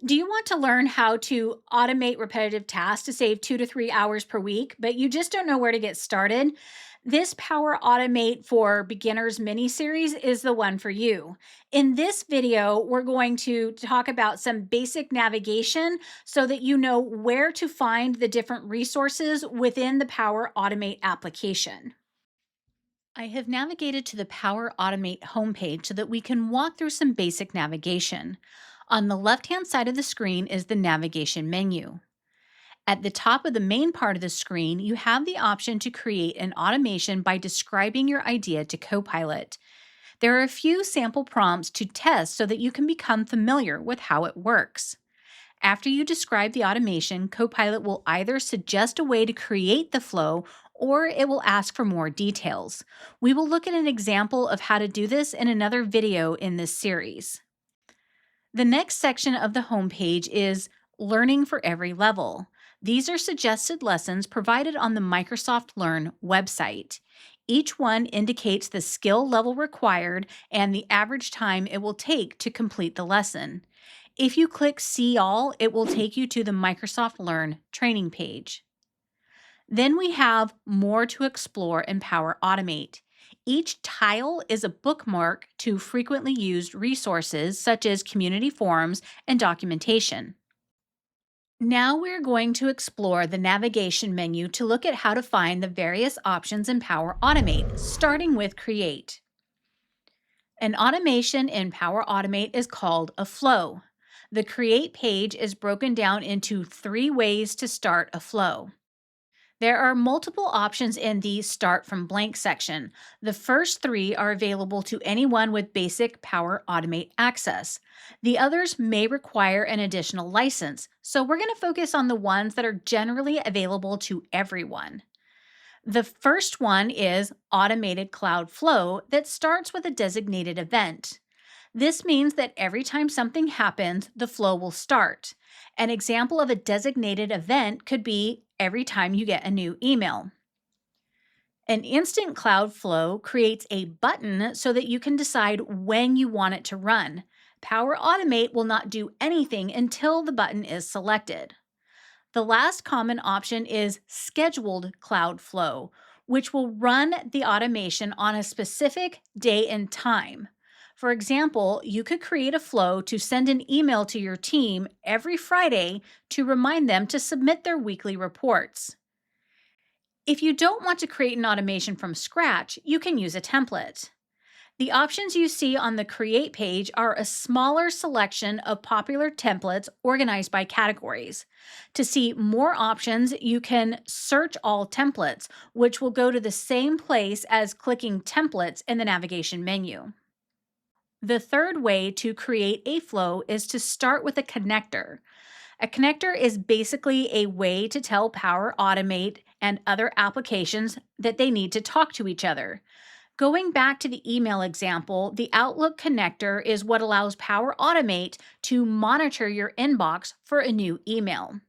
Do you want to learn how to automate repetitive tasks to save 2 to 3 hours per week, but you just don't know where to get started? This Power Automate for Beginners mini series is the one for you. In this video, we're going to talk about some basic navigation so that you know where to find the different resources within the Power Automate application. I have navigated to the Power Automate homepage so that we can walk through some basic navigation. On the left-hand side of the screen is the navigation menu. At the top of the main part of the screen, you have the option to create an automation by describing your idea to Copilot. There are a few sample prompts to test so that you can become familiar with how it works. After you describe the automation, Copilot will either suggest a way to create the flow or it will ask for more details. We will look at an example of how to do this in another video in this series. The next section of the homepage is Learning for Every Level. These are suggested lessons provided on the Microsoft Learn website. Each one indicates the skill level required and the average time it will take to complete the lesson. If you click See All, it will take you to the Microsoft Learn training page. Then we have More to Explore in Power Automate. Each tile is a bookmark to frequently used resources such as community forums and documentation. Now we're going to explore the navigation menu to look at how to find the various options in Power Automate, starting with Create. An automation in Power Automate is called a flow. The Create page is broken down into 3 ways to start a flow. There are multiple options in the Start from Blank section. The first 3 are available to anyone with basic Power Automate access. The others may require an additional license, so we're going to focus on the ones that are generally available to everyone. The first one is Automated Cloud Flow that starts with a designated event. This means that every time something happens, the flow will start. An example of a designated event could be every time you get a new email. An instant cloud flow creates a button so that you can decide when you want it to run. Power Automate will not do anything until the button is selected. The last common option is scheduled cloud flow, which will run the automation on a specific day and time. For example, you could create a flow to send an email to your team every Friday to remind them to submit their weekly reports. If you don't want to create an automation from scratch, you can use a template. The options you see on the Create page are a smaller selection of popular templates organized by categories. To see more options, you can search all templates, which will go to the same place as clicking Templates in the navigation menu. The third way to create a flow is to start with a connector. A connector is basically a way to tell Power Automate and other applications that they need to talk to each other. Going back to the email example, the Outlook connector is what allows Power Automate to monitor your inbox for a new email.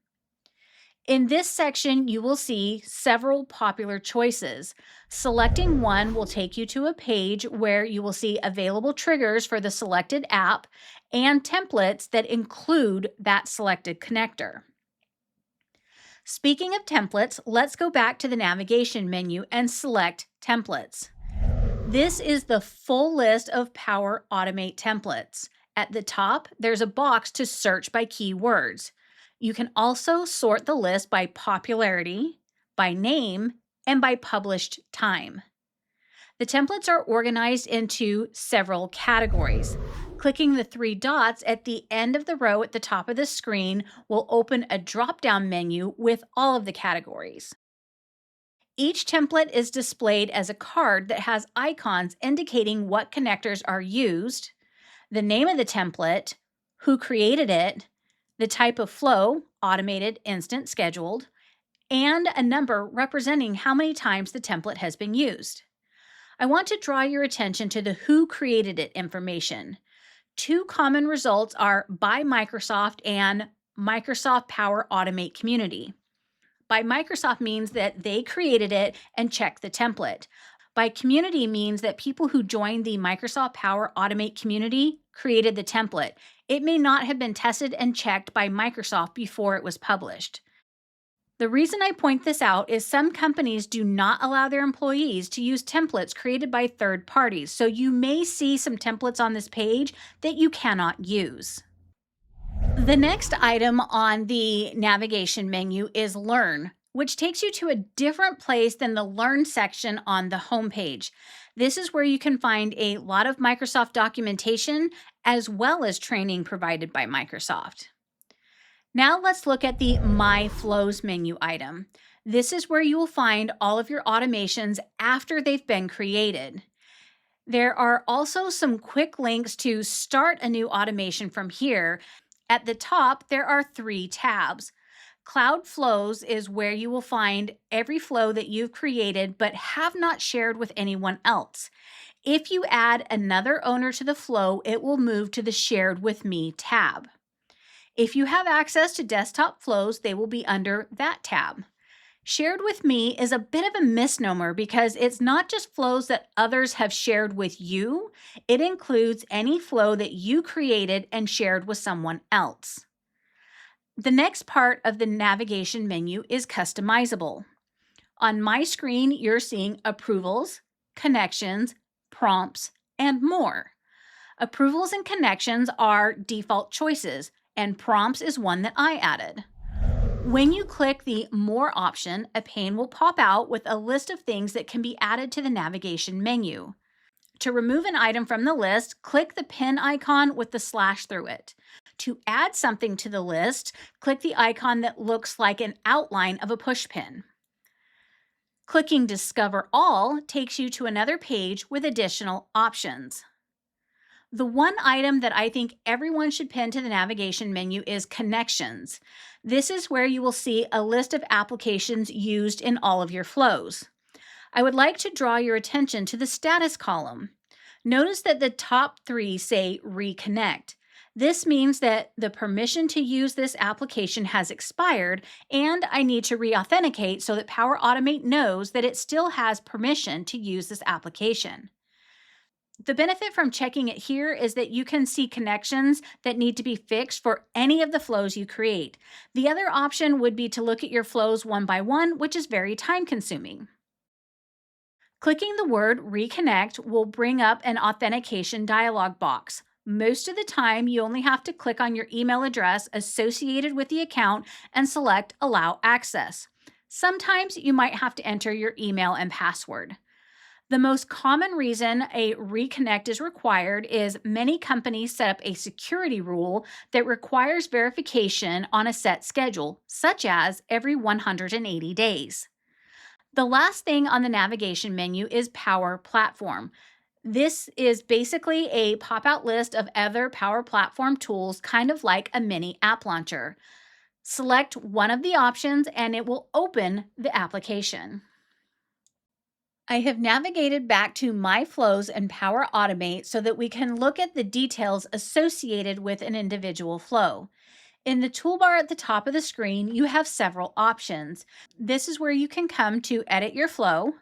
In this section, you will see several popular choices. Selecting one will take you to a page where you will see available triggers for the selected app and templates that include that selected connector. Speaking of templates, let's go back to the navigation menu and select Templates. This is the full list of Power Automate templates. At the top, there's a box to search by keywords. You can also sort the list by popularity, by name, and by published time. The templates are organized into several categories. Clicking the 3 dots at the end of the row at the top of the screen will open a drop-down menu with all of the categories. Each template is displayed as a card that has icons indicating what connectors are used, the name of the template, who created it, the type of flow, automated, instant, scheduled, and a number representing how many times the template has been used. I want to draw your attention to the who created it information. 2 common results are by Microsoft and Microsoft Power Automate Community. By Microsoft means that they created it and checked the template. By community means that people who joined the Microsoft Power Automate community created the template. It may not have been tested and checked by Microsoft before it was published. The reason I point this out is some companies do not allow their employees to use templates created by third parties, so you may see some templates on this page that you cannot use. The next item on the navigation menu is Learn, which takes you to a different place than the Learn section on the homepage. This is where you can find a lot of Microsoft documentation as well as training provided by Microsoft. Now let's look at the My Flows menu item. This is where you will find all of your automations after they've been created. There are also some quick links to start a new automation from here. At the top, there are 3 tabs. Cloud Flows is where you will find every flow that you've created but have not shared with anyone else. If you add another owner to the flow, it will move to the Shared with Me tab. If you have access to desktop flows, they will be under that tab. Shared with Me is a bit of a misnomer because it's not just flows that others have shared with you, it includes any flow that you created and shared with someone else. The next part of the navigation menu is customizable. On my screen, you're seeing approvals, connections, prompts, and more. Approvals and connections are default choices, and prompts is one that I added. When you click the More option, a pane will pop out with a list of things that can be added to the navigation menu. To remove an item from the list, click the pin icon with the slash through it. To add something to the list, click the icon that looks like an outline of a pushpin. Clicking Discover All takes you to another page with additional options. The one item that I think everyone should pin to the navigation menu is Connections. This is where you will see a list of applications used in all of your flows. I would like to draw your attention to the status column. Notice that the top 3 say Reconnect. This means that the permission to use this application has expired and I need to re-authenticate so that Power Automate knows that it still has permission to use this application. The benefit from checking it here is that you can see connections that need to be fixed for any of the flows you create. The other option would be to look at your flows one by one, which is very time-consuming. Clicking the word Reconnect will bring up an authentication dialog box. Most of the time, you only have to click on your email address associated with the account and select Allow Access. Sometimes you might have to enter your email and password. The most common reason a reconnect is required is many companies set up a security rule that requires verification on a set schedule, such as every 180 days. The last thing on the navigation menu is Power Platform. This is basically a pop-out list of other Power Platform tools, kind of like a mini app launcher. Select one of the options and it will open the application. I have navigated back to My Flows and Power Automate so that we can look at the details associated with an individual flow. In the toolbar at the top of the screen, you have several options. This is where you can come to edit your flow.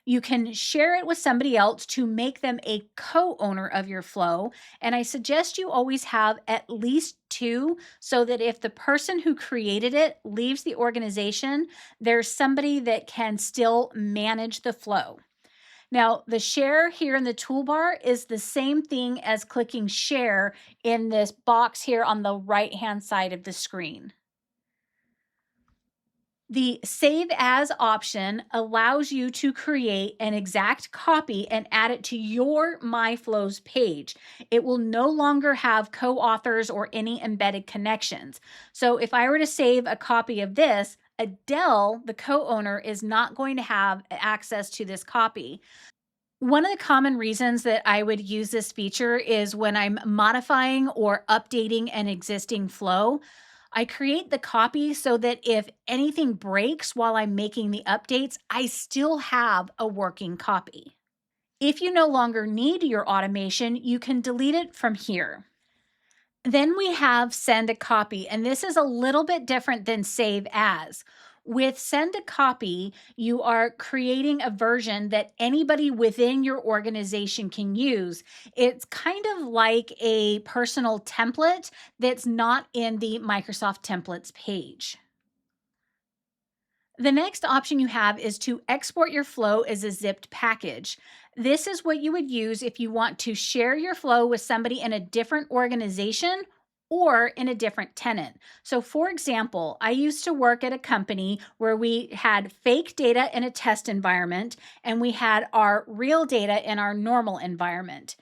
You can share it with somebody else to make them a co-owner of your flow. And I suggest you always have at least 2 so that if the person who created it leaves the organization, there's somebody that can still manage the flow. Now, the share here in the toolbar is the same thing as clicking share in this box here on the right-hand side of the screen. The Save As option allows you to create an exact copy and add it to your My Flows page. It will no longer have co-authors or any embedded connections. So if I were to save a copy of this, Adele, the co-owner, is not going to have access to this copy. One of the common reasons that I would use this feature is when I'm modifying or updating an existing flow. I create the copy so that if anything breaks while I'm making the updates, I still have a working copy. If you no longer need your automation, you can delete it from here. Then we have Send a Copy, and this is a little bit different than Save As. With send a copy, you are creating a version that anybody within your organization can use. It's kind of like a personal template that's not in the Microsoft templates page. The next option you have is to export your flow as a zipped package. This is what you would use if you want to share your flow with somebody in a different organization or in a different tenant. So, for example, I used to work at a company where we had fake data in a test environment and we had our real data in our normal environment.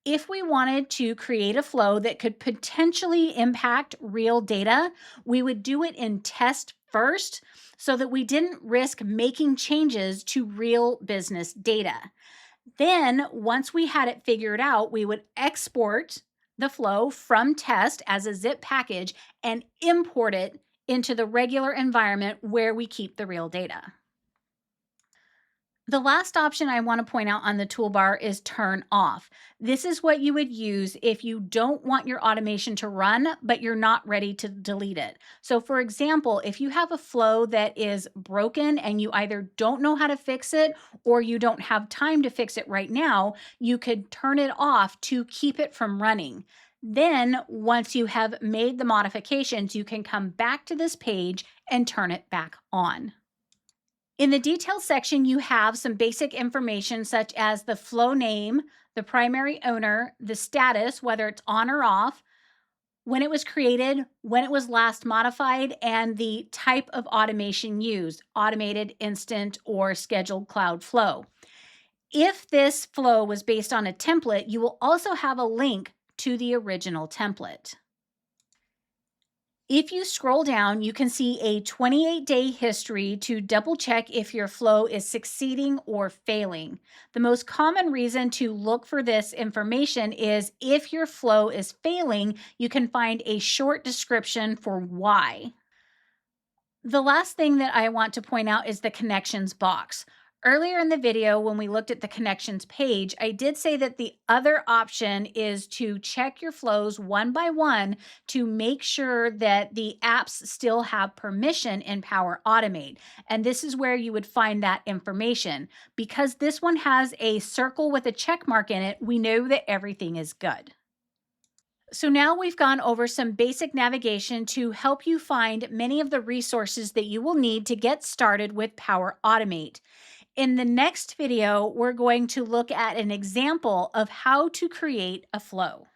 If we wanted to create a flow that could potentially impact real data, we would do it in test first so that we didn't risk making changes to real business data. Then, once we had it figured out, we would export the flow from test as a zip package and import it into the regular environment where we keep the real data. The last option I want to point out on the toolbar is turn off. This is what you would use if you don't want your automation to run, but you're not ready to delete it. So, for example, if you have a flow that is broken and you either don't know how to fix it or you don't have time to fix it right now, you could turn it off to keep it from running. Then, once you have made the modifications, you can come back to this page and turn it back on. In the details section, you have some basic information such as the flow name, the primary owner, the status, whether it's on or off, when it was created, when it was last modified, and the type of automation used, automated, instant, or scheduled cloud flow. If this flow was based on a template, you will also have a link to the original template. If you scroll down, you can see a 28-day history to double check if your flow is succeeding or failing. The most common reason to look for this information is if your flow is failing, you can find a short description for why. The last thing that I want to point out is the connections box. Earlier in the video, when we looked at the connections page, I did say that the other option is to check your flows one by one to make sure that the apps still have permission in Power Automate. And this is where you would find that information. Because this one has a circle with a check mark in it, we know that everything is good. So now we've gone over some basic navigation to help you find many of the resources that you will need to get started with Power Automate. In the next video, we're going to look at an example of how to create a flow.